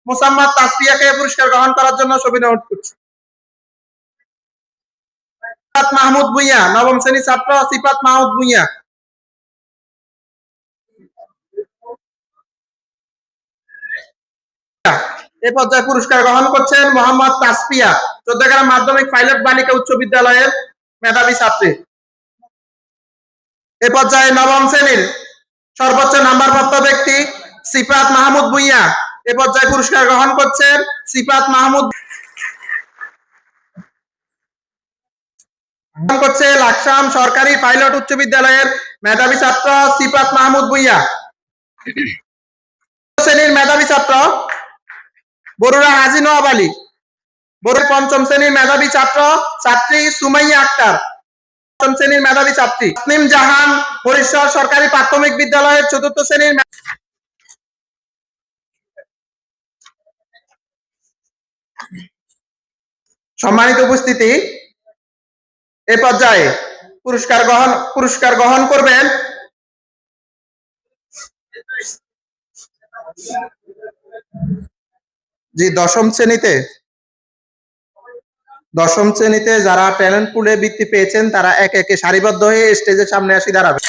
মোসাম্মদ তাসফিয়াকে পুরস্কার গ্রহণ করার জন্য সবিনয় অনুরোধ করছি। মাহমুদ ভুঁইয়া, নবম শ্রেণীর ছাত্র সিফাত মাহমুদ ভুঁইয়া। এ পর্যায়ে পুরস্কার গ্রহণ করছেন মোহাম্মদ তাসফিয়া, চৌদ্দগ্রাম মাধ্যমিক পাইলট বালিকা উচ্চ বিদ্যালয়ের মেধাবী ছাত্রী। এ পর্যায়ে নবম শ্রেণীর সর্বোচ্চ নাম্বারপ্রাপ্ত ব্যক্তি সিফাত মাহমুদ ভুঁইয়া। এ পর্যায়ে পুরস্কার গ্রহণ করছেন সিফাত মাহমুদ। করছে লাকসাম সরকারি পাইলট উচ্চ বিদ্যালয়ের মেধাবী ছাত্র সিফাত মাহমুদ ভুঁইয়া। শ্রেণীর মেধাবী ছাত্র বরুড়া হাজি নওয়াব আলী। বরুড়া পঞ্চম শ্রেণীর মেধাবী ছাত্রী সুমাইয়া আক্তার। পঞ্চম শ্রেণীর মেধাবী ছাত্রী তাসনিম জাহান হরিশ্বর সরকারি প্রাথমিক বিদ্যালয়ের চতুর্থ শ্রেণীর। সম্মানিত উপস্থিতি, এ পর্যায়ে পুরস্কার গ্রহণ করবেন জি দশম শ্রেণীতে যারা ট্যালেন্ট পুলে বৃত্তি পেয়েছেন তারা একে একে সারিবদ্ধ হয়ে স্টেজের সামনে আসি দাঁড়াবে।